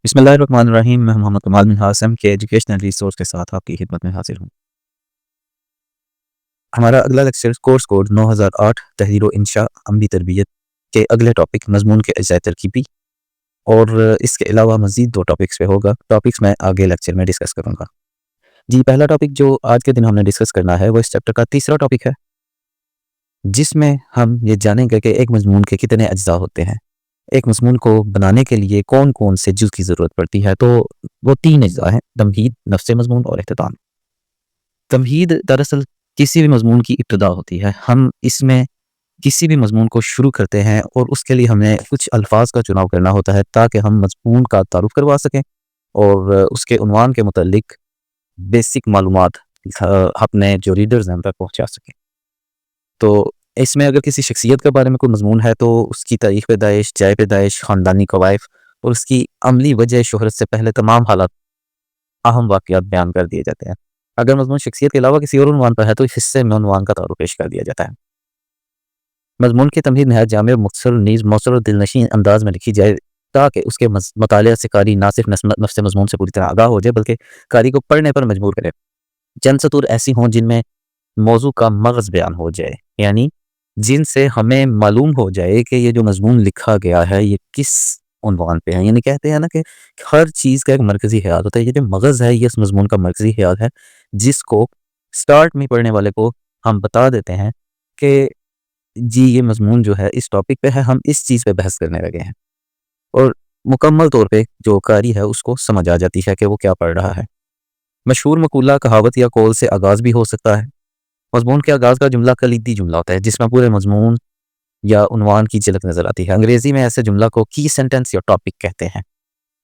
بسم اللہ الرحمن الرحیم۔ میں محمد کمال بن حاسم کے ایجوکیشنل ریسورس کے ساتھ آپ کی خدمت میں حاضر ہوں۔ ہمارا اگلا لیکچر کورس کوڈ 9008 تحریر و انشاء عملی تربیت کے اگلے ٹاپک مضمون کے اجزاء ترکیبی اور اس کے علاوہ مزید 2 ٹاپکس پہ ہوگا۔ ٹاپکس میں آگے لیکچر میں ڈسکس کروں گا۔ جی، پہلا ٹاپک جو آج کے دن ہم نے ڈسکس کرنا ہے وہ اس چیپٹر کا تیسرا ٹاپک ہے، جس میں ہم یہ جانیں گے کہ ایک مضمون کے کتنے اجزاء ہوتے ہیں، ایک مضمون کو بنانے کے لیے کون کون سے جز کی ضرورت پڑتی ہے۔ تو وہ 3 اجزاء ہیں: تمہید، نفس مضمون اور اختتام۔ تمہید دراصل کسی بھی مضمون کی ابتدا ہوتی ہے۔ ہم اس میں کسی بھی مضمون کو شروع کرتے ہیں اور اس کے لیے ہمیں کچھ الفاظ کا چناؤ کرنا ہوتا ہے تاکہ ہم مضمون کا تعارف کروا سکیں اور اس کے عنوان کے متعلق بیسک معلومات اپنے جو ریڈرز ہیں ان تک پہنچا سکیں۔ تو اس میں اگر کسی شخصیت کے بارے میں کوئی مضمون ہے تو اس کی تاریخ پیدائش، جائے پیدائش، خاندانی قوائف اور اس کی عملی وجہ شہرت سے پہلے تمام حالات، اہم واقعات بیان کر دیے جاتے ہیں۔ اگر مضمون شخصیت کے علاوہ کسی اور عنوان پر ہے تو اس حصے میں عنوان کا تعارف پیش کر دیا جاتا ہے۔ مضمون کی تمہید نہایت جامع، مختصر، نیز مؤثر اور دلنشین انداز میں لکھی جائے تاکہ اس کے مطالعہ سے قاری نہ صرف نفس مضمون سے پوری طرح آگاہ ہو جائے بلکہ قاری کو پڑھنے پر مجبور کرے۔ چند سطور ایسی ہوں جن میں موضوع کا مغز بیان ہو جائے، یعنی جن سے ہمیں معلوم ہو جائے کہ یہ جو مضمون لکھا گیا ہے یہ کس عنوان پہ ہے۔ یعنی کہتے ہیں نا کہ ہر چیز کا ایک مرکزی خیال ہوتا ہے، یہ جو مغز ہے یہ اس مضمون کا مرکزی خیال ہے، جس کو سٹارٹ میں پڑھنے والے کو ہم بتا دیتے ہیں کہ جی یہ مضمون جو ہے اس ٹاپک پہ ہے، ہم اس چیز پہ بحث کرنے لگے ہیں، اور مکمل طور پہ جو قاری ہے اس کو سمجھ آ جاتی ہے کہ وہ کیا پڑھ رہا ہے۔ مشہور مقولہ، کہاوت یا قول سے آغاز بھی ہو سکتا ہے۔ مضمون کے آغاز کا جملہ کلیدی جملہ ہوتا ہے جس میں پورے مضمون یا عنوان کی جھلک نظر آتی ہے۔ انگریزی میں ایسے جملہ کو کی سینٹنس یا ٹاپک کہتے ہیں۔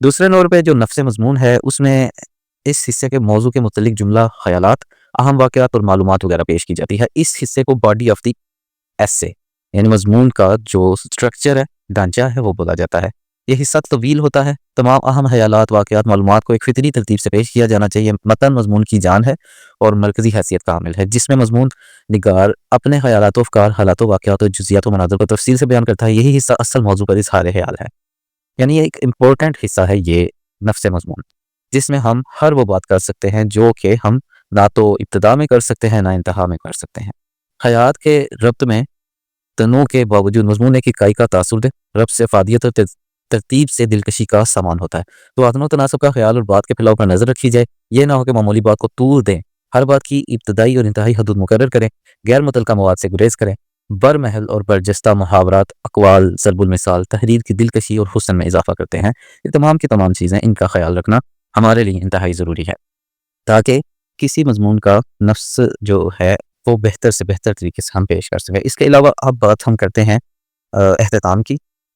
دوسرے نور پہ جو نفس مضمون ہے اس میں اس حصے کے موضوع کے متعلق جملہ، خیالات، اہم واقعات اور معلومات وغیرہ پیش کی جاتی ہے۔ اس حصے کو باڈی آف دی ایسے یعنی مضمون کا جو سٹرکچر ہے، ڈھانچہ ہے، وہ بولا جاتا ہے۔ یہ حصہ طویل ہوتا ہے، تمام اہم خیالات، واقعات، معلومات کو ایک فطری ترتیب سے پیش کیا جانا چاہیے۔ متن مضمون کی جان ہے اور مرکزی حیثیت کا حامل ہے، جس میں مضمون نگار اپنے خیالات و افکار، حالات و واقعات و جزیات و مناظر کو تفصیل سے بیان کرتا ہے۔ یہی حصہ اصل موضوع پر اظہار خیال ہے، یعنی یہ ایک امپورٹنٹ حصہ ہے یہ نفس مضمون، جس میں ہم ہر وہ بات کر سکتے ہیں جو کہ ہم نہ تو ابتدا میں کر سکتے ہیں نہ انتہا میں کر سکتے ہیں۔ خیالات کے ربط میں تنوع کے باوجود مضمون ایک اکائی کا تاثر دے، ربط سے افادیت اور ترتیب سے دلکشی کا سامان ہوتا ہے۔ تو عدم و تناسب کا خیال اور بات کے پھیلاؤ پر نظر رکھی جائے، یہ نہ ہو کہ معمولی بات کو طول دیں، ہر بات کی ابتدائی اور انتہائی حدود مقرر کریں، غیر متعلقہ مواد سے گریز کریں، برمحل اور برجستہ محاورات، اقوال، ضرب المثال تحریر کی دلکشی اور حسن میں اضافہ کرتے ہیں۔ یہ تمام کی تمام چیزیں، ان کا خیال رکھنا ہمارے لیے انتہائی ضروری ہے تاکہ کسی مضمون کا نفس جو ہے وہ بہتر سے بہتر طریقے سے ہم پیش کر سکیں۔ اس کے علاوہ اب بات ہم کرتے ہیں اختتام کی۔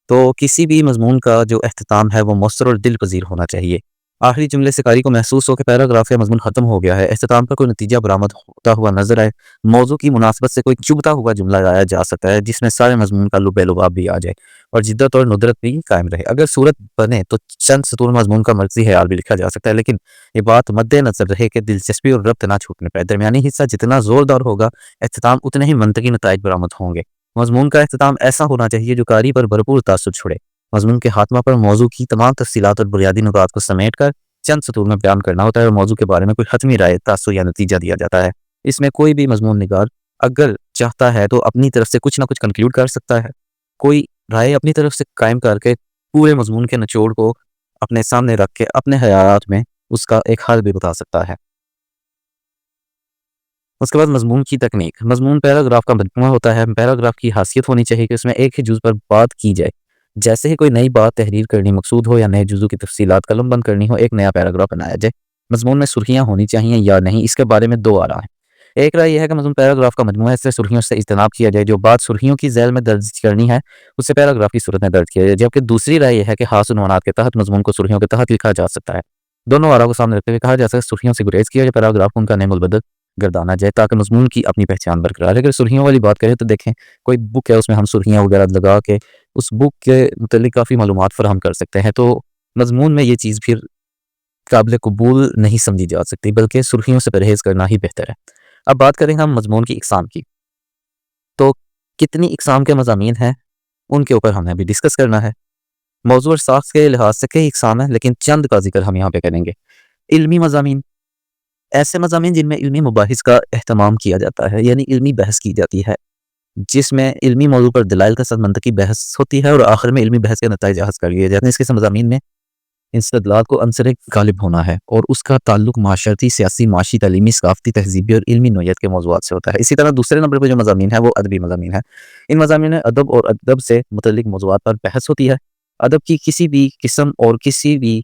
تو کسی بھی مضمون کا جو اختتام ہے وہ مؤثر اور دل پذیر ہونا چاہیے۔ آخری جملے سے قاری کو محسوس ہو کہ پیراگراف یا مضمون ختم ہو گیا ہے، اختتام پر کوئی نتیجہ برآمد ہوتا ہوا نظر آئے، موضوع کی مناسبت سے کوئی چبھتا ہوا جملہ لایا جا سکتا ہے جس میں سارے مضمون کا لب لباب بھی آ جائے اور جدت اور ندرت بھی قائم رہے۔ اگر صورت بنے تو چند سطور مضمون کا مرکزی خیال بھی لکھا جا سکتا ہے، لیکن یہ بات مد نظر رہے کہ دلچسپی اور ربط نہ چھوٹنے پائے۔ درمیانی حصہ جتنا زوردار ہوگا، اختتام اتنے ہی منطقی نتائج برآمد ہوں گے۔ مضمون کا اختتام ایسا ہونا چاہیے جو قاری پر بھرپور تاثر چھوڑے۔ مضمون کے خاتمہ پر موضوع کی تمام تفصیلات اور بنیادی نکات کو سمیٹ کر چند سطور میں بیان کرنا ہوتا ہے اور موضوع کے بارے میں کوئی حتمی رائے، تاثر یا نتیجہ دیا جاتا ہے۔ اس میں کوئی بھی مضمون نگار اگر چاہتا ہے تو اپنی طرف سے کچھ نہ کچھ کنکلیوڈ کر سکتا ہے، کوئی رائے اپنی طرف سے قائم کر کے پورے مضمون کے نچوڑ کو اپنے سامنے رکھ کے اپنے خیالات میں اس کا ایک حل بھی بتا سکتا ہے۔ اس کے بعد مضمون کی تکنیک۔ مضمون پیراگراف کا مجموعہ ہوتا ہے۔ پیراگراف کی حیثیت ہونی چاہیے کہ اس میں ایک ہی جز پر بات کی جائے۔ جیسے ہی کوئی نئی بات تحریر کرنی مقصود ہو یا نئے جزو کی تفصیلات قلم بند کرنی ہو، ایک نیا پیراگراف بنایا جائے۔ مضمون میں سرخیاں ہونی چاہیے یا نہیں، اس کے بارے میں 2 آراء ہیں۔ ایک رائے یہ ہے کہ مضمون پیراگراف کا مجموعہ ہے، اس سے سرخیوں سے اجتناب کیا جائے، جو بات سرخیوں کی ذیل میں درج کرنی ہے اسے پیراگراف کی صورت میں درج کیا جائے، جبکہ دوسری رائے یہ ہے کہ خاص عنوانات کے تحت مضمون کو سرخیوں کے تحت لکھا جا سکتا ہے۔ دونوں آراء کو سامنے رکھتے ہوئے کہا جا سکتا ہے سرخیوں سے گریز کیا جائے، پیراگراف کو ان کا نیم البدل گردانا جائے تاکہ مضمون کی اپنی پہچان برقرار ہے۔ اگر سرخیوں والی بات کریں تو دیکھیں کوئی بک ہے، اس میں ہم سرخیاں وغیرہ لگا کے اس بک کے متعلق کافی معلومات فراہم کر سکتے ہیں، تو مضمون میں یہ چیز پھر قابل قبول نہیں سمجھی جا سکتی، بلکہ سرخیوں سے پرہیز کرنا ہی بہتر ہے۔ اب بات کریں ہم مضمون کی اقسام کی، تو کتنی اقسام کے مضامین ہیں ان کے اوپر ہمیں ابھی ڈسکس کرنا ہے۔ موضوع اور ساخت کے لحاظ سے کئی اقسام ہیں، لیکن چند کا ذکر ہم یہاں پہ کریں گے۔ علمی مضامین، ایسے مضامین جن میں علمی مباحث کا اہتمام کیا جاتا ہے، یعنی علمی بحث کی جاتی ہے، جس میں علمی موضوع پر دلائل کے ساتھ منطقی بحث ہوتی ہے اور آخر میں علمی بحث کے نتائج اخذ کر لیے جاتے ہیں۔ اس کے مضامین میں استدلال کو عنصر غالب ہونا ہے اور اس کا تعلق معاشرتی، سیاسی، معاشی، تعلیمی، ثقافتی، تہذیبی اور علمی نوعیت کے موضوعات سے ہوتا ہے۔ اسی طرح دوسرے نمبر پہ جو مضامین ہیں وہ ادبی مضامین ہیں۔ ان مضامین میں ادب اور ادب سے متعلق موضوعات پر بحث ہوتی ہے۔ ادب کی کسی بھی قسم اور کسی بھی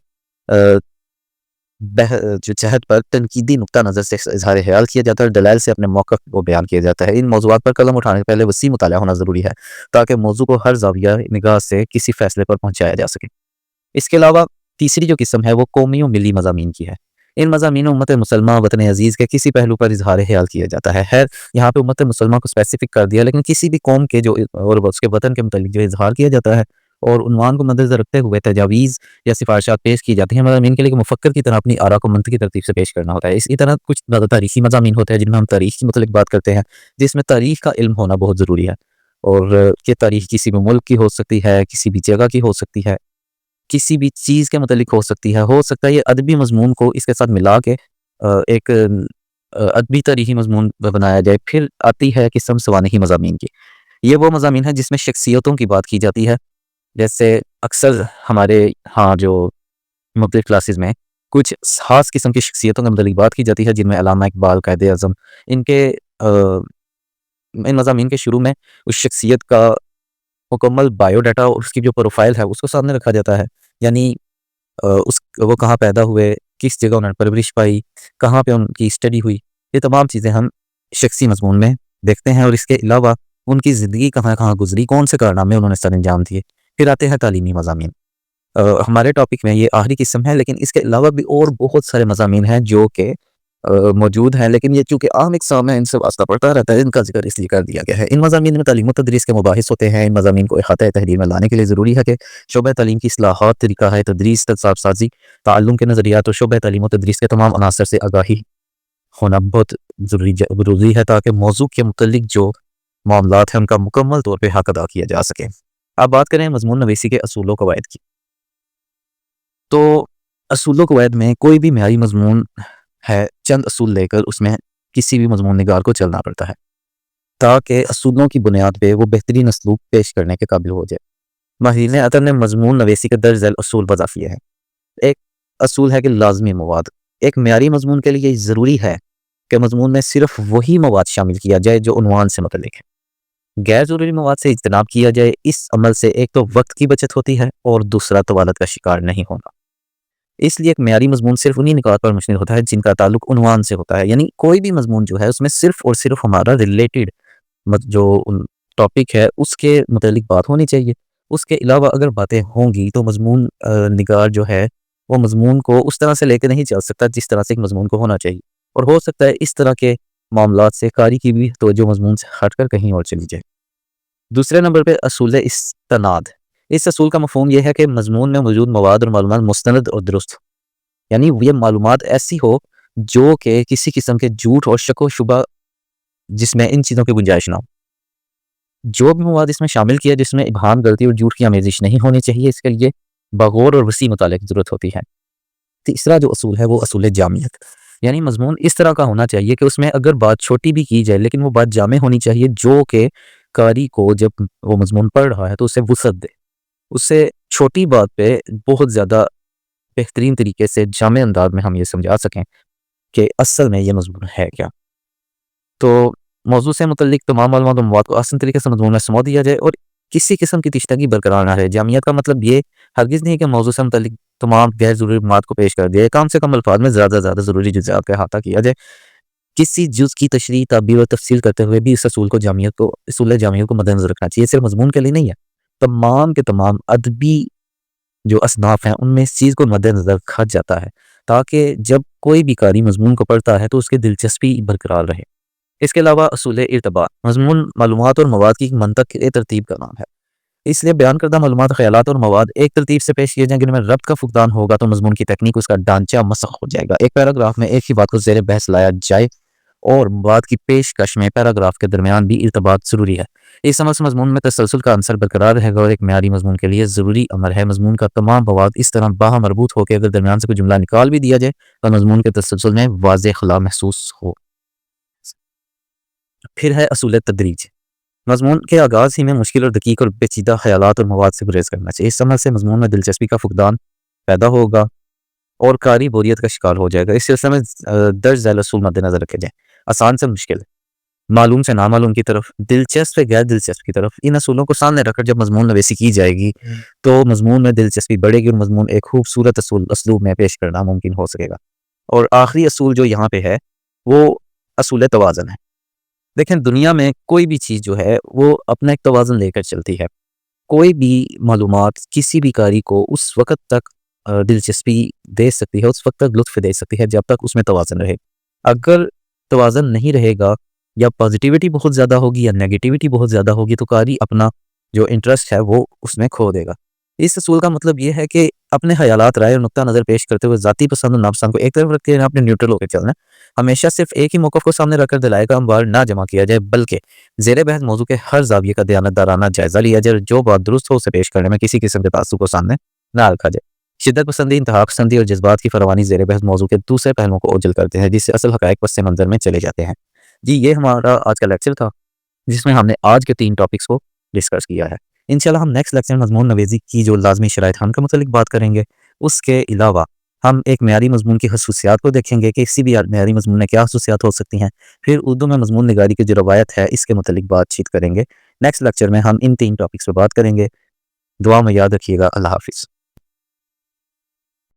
جو جہت پر تنقیدی نقطہ نظر سے اظہار خیال کیا جاتا ہے اور دلائل سے اپنے موقف کو بیان کیا جاتا ہے۔ ان موضوعات پر قلم اٹھانے سے پہلے وسیع مطالعہ ہونا ضروری ہے تاکہ موضوع کو ہر زاویہ نگاہ سے کسی فیصلے پر پہنچایا جا سکے۔ اس کے علاوہ تیسری جو قسم ہے وہ قومی و ملی مضامین کی ہے۔ ان مضامین میں امت مسلمہ وطن عزیز کے کسی پہلو پر اظہار خیال کیا جاتا ہے۔ خیر یہاں پہ امت مسلمہ کو اسپیسیفک کر دیا، لیکن کسی بھی قوم کے جو اور اس کے وطن کے متعلق جو اظہار کیا جاتا ہے اور عنوان کو مدنظر رکھتے ہوئے تجاویز یا سفارشات پیش کی جاتی ہیں مضامین کے لیے کہ مفکر کی طرح اپنی آراء کو منطقی ترتیب سے پیش کرنا ہوتا ہے۔ اسی طرح کچھ زیادہ تاریخی مضامین ہوتے ہیں جن میں ہم تاریخ کی متعلق بات کرتے ہیں، جس میں تاریخ کا علم ہونا بہت ضروری ہے، اور یہ تاریخ کسی بھی ملک کی ہو سکتی ہے، کسی بھی جگہ کی ہو سکتی ہے، کسی بھی چیز کے متعلق ہو سکتا ہے یہ ادبی مضمون کو اس کے ساتھ ملا کے ایک ادبی تاریخی مضمون بنایا جائے۔ پھر آتی ہے قسم سوانحی مضامین کی۔ یہ وہ مضامین ہیں جس میں شخصیتوں کی بات کی جاتی ہے، جیسے اکثر ہمارے ہاں جو مختلف کلاسز میں کچھ خاص قسم کی شخصیتوں کے متعلق بات کی جاتی ہے، جن میں علامہ اقبال، قائد اعظم، ان مضامین کے شروع میں اس شخصیت کا مکمل بائیو ڈاٹا اور اس کی جو پروفائل ہے اس کو سامنے رکھا جاتا ہے، یعنی وہ کہاں پیدا ہوئے، کس جگہ انہوں نے پرورش پائی، کہاں پہ ان کی اسٹڈی ہوئی، یہ تمام چیزیں ہم شخصی مضمون میں دیکھتے ہیں۔ اور اس کے علاوہ ان کی زندگی کہاں کہاں گزری، کون سے کارنامے انہوں نے سر انجام دیے۔ پھر آتے ہیں تعلیمی مضامین۔ ہمارے ٹاپک میں یہ آخری قسم ہے، لیکن اس کے علاوہ بھی اور بہت سارے مضامین ہیں جو کہ موجود ہیں، لیکن یہ چونکہ عام اقسام ہیں ان سے واسطہ پڑتا رہتا ہے، ان کا ذکر اس لیے کر دیا گیا ہے۔ ان مضامین میں تعلیم و تدریس کے مباحث ہوتے ہیں۔ ان مضامین کو احاطہ تحریر میں لانے کے لیے ضروری ہے کہ شعبہ تعلیم کی اصلاحات، طریقہ ہے تدریس، تصاعد سازی، تعلم کے نظریات اور شعبہ تعلیم و تدریس کے تمام عناصر سے آگاہی ہونا بہت ضروری ہے تاکہ موضوع کے متعلق جو معاملات ہیں ان کا مکمل طور پہ حق ادا کیا جا سکے۔ اب بات کریں مضمون نویسی کے اصول و قواعد کی، تو اصول و قواعد میں کوئی بھی معیاری مضمون ہے، چند اصول لے کر اس میں کسی بھی مضمون نگار کو چلنا پڑتا ہے تاکہ اصولوں کی بنیاد پہ وہ بہترین اسلوب پیش کرنے کے قابل ہو جائے۔ ماہرین ادب نے مضمون نویسی کے درج ذیل اصول وضع کیے ہیں۔ ایک اصول ہے کہ لازمی مواد۔ ایک معیاری مضمون کے لیے ضروری ہے کہ مضمون میں صرف وہی مواد شامل کیا جائے جو عنوان سے متعلق ہے، غیر ضروری مواد سے اجتناب کیا جائے۔ اس عمل سے ایک تو وقت کی بچت ہوتی ہے اور دوسرا طوالت کا شکار نہیں ہونا۔ اس لیے ایک معیاری مضمون صرف انہی نکات پر مشتمل ہوتا ہے جن کا تعلق عنوان سے ہوتا ہے، یعنی کوئی بھی مضمون جو ہے اس میں صرف اور صرف ہمارا ریلیٹڈ جو ٹاپک ہے اس کے متعلق بات ہونی چاہیے۔ اس کے علاوہ اگر باتیں ہوں گی تو مضمون نگار جو ہے وہ مضمون کو اس طرح سے لے کے نہیں چل سکتا جس طرح سے ایک مضمون کو ہونا چاہیے، اور ہو سکتا ہے اس طرح کے معاملات سے قاری کی بھی توجہ مضمون سے ہٹ کر کہیں اور چلی جائے۔ دوسرے نمبر پہ اصول استناد۔ اس اصول کا مفہوم یہ ہے کہ مضمون میں موجود مواد اور معلومات مستند اور درست، یعنی یہ معلومات ایسی ہو جو کہ کسی قسم کے جھوٹ اور شک و شبہ جس میں ان چیزوں کی گنجائش نہ ہو۔ جو بھی مواد اس میں شامل کیا جس میں ابہام، غلطی اور جھوٹ کی آمیزش نہیں ہونی چاہیے، اس کے لیے بغور اور وسیع مطالعے کی ضرورت ہوتی ہے۔ تیسرا جو اصول ہے وہ اصول جامعیت، یعنی مضمون اس طرح کا ہونا چاہیے کہ اس میں اگر بات چھوٹی بھی کی جائے لیکن وہ بات جامع ہونی چاہیے، جو کہ قاری کو جب وہ مضمون پڑھ رہا ہے تو اسے وسعت دے، اسے چھوٹی بات پہ بہت زیادہ بہترین طریقے سے جامع انداز میں ہم یہ سمجھا سکیں کہ اصل میں یہ مضمون ہے کیا۔ تو موضوع سے متعلق تمام معلومات و مواد کو آسان طریقے سے مضمون میں سمو دیا جائے اور کسی قسم کی تشنگی برقرار نہ رہے۔ جامعیت کا مطلب یہ ہرگز نہیں کہ موضوع سے متعلق تمام غیر ضروری مواد کو پیش کر دیا، کم سے کم الفاظ میں زیادہ سے زیادہ ضروری جزئیات کا احاطہ کیا جائے۔ کسی جز کی تشریح، تعبیر اور تفصیل کرتے ہوئے بھی اس اصول جامعیت کو مد نظر رکھنا چاہیے۔ صرف مضمون کے لیے نہیں ہے، تمام کے تمام ادبی جو اصناف ہیں ان میں اس چیز کو مد نظر رکھا جاتا ہے تاکہ جب کوئی بھی قاری مضمون کو پڑھتا ہے تو اس کی دلچسپی برقرار رہے۔ اس کے علاوہ اصول ارتباط، مضمون معلومات اور مواد کی منطق کے ترتیب کا نام ہے، اس لیے بیان کردہ معلومات، خیالات اور مواد ایک ترتیب سے پیش کیے جائیں جن میں ربط کا فقدان ہوگا تو مضمون کی تکنیک، اس کا ڈھانچہ مسخ ہو جائے گا۔ ایک پیراگراف میں ایک ہی بات کو زیر بحث لایا جائے اور مواد کی پیشکش میں پیراگراف کے درمیان بھی ارتباط ضروری ہے۔ اس عمل سے مضمون میں تسلسل کا عنصر برقرار رہے گا اور ایک معیاری مضمون کے لیے ضروری امر ہے مضمون کا تمام مواد اس طرح باہم مربوط ہو کے اگر درمیان سے کوئی جملہ نکال بھی دیا جائے تو مضمون کے تسلسل میں واضح خلا محسوس ہو۔ پھر ہے اصول تدریج۔ مضمون کے آغاز ہی میں مشکل اور دقیق اور پیچیدہ خیالات اور مواد سے گریز کرنا چاہیے۔ اس عمل سے مضمون میں دلچسپی کا فقدان پیدا ہوگا اور قاری بوریت کا شکار ہو جائے گا۔ اس سلسلے میں درج ذیل اصول مد نظر رکھے جائیں۔ آسان سے مشکل، معلوم سے نامعلوم کی طرف، دلچسپ سے غیر دلچسپ کی طرف، ان اصولوں کو سامنے رکھ کر جب مضمون نویسی کی جائے گی تو مضمون میں دلچسپی بڑھے گی اور مضمون ایک خوبصورت اسلوب میں پیش کرنا ممکن ہو سکے گا۔ اور آخری اصول جو یہاں پہ ہے وہ اصول توازن ہے۔ دیکھیں دنیا میں کوئی بھی چیز جو ہے وہ اپنا ایک توازن لے کر چلتی ہے۔ کوئی بھی معلومات کسی بھی قاری کو اس وقت تک دلچسپی دے سکتی ہے، اس وقت تک لطف دے سکتی ہے جب تک اس میں توازن رہے۔ اگر توازن نہیں رہے گا یا پازیٹیوٹی بہت زیادہ ہوگی یا نیگیٹیوٹی بہت زیادہ ہوگی تو قاری اپنا جو انٹرسٹ ہے وہ اس میں کھو دے گا۔ اس اصول کا مطلب یہ ہے کہ اپنے خیالات، رائے اور نقطہ نظر پیش کرتے ہوئے ذاتی پسند اور ناپسند کو ایک طرف رکھ کے اپنے نیوٹرل ہو کے چلنا ہے۔ ہمیشہ صرف ایک ہی موقف کو سامنے رکھ کر دلائل کا انبار نہ جمع کیا جائے بلکہ زیر بحث موضوع کے ہر زاویے کا دیانتدارانہ جائزہ لیا جائے، جو بات درست ہو اسے پیش کرنے میں کسی قسم کے تعصب کو سامنے نہ رکھا جائے۔ شدت پسندی، انتہا پسندی اور جذبات کی فراوانی زیر بحث موضوع کے دوسرے پہلوؤں کو اوجھل کرتے ہیں جس سے اصل حقائق پس منظر میں چلے جاتے ہیں۔ جی یہ ہمارا آج کا لیکچر تھا جس میں ہم نے آج کے 3 ٹاپکس کو ڈسکس کیا ہے۔ انشاءاللہ ہم نیکسٹ لیکچر مضمون نویسی کی جو لازمی شرائط ہم کے متعلق بات کریں گے۔ اس کے علاوہ ہم ایک معیاری مضمون کی خصوصیات کو دیکھیں گے کہ کسی بھی معیاری مضمون میں کیا خصوصیات ہو سکتی ہیں۔ پھر اردو میں مضمون نگاری کی جو روایت ہے اس کے متعلق بات چیت کریں گے۔ نیکسٹ لیکچر میں ہم ان 3 ٹاپکس پہ بات کریں گے۔ دعا میں یاد رکھیے گا۔ اللہ حافظ۔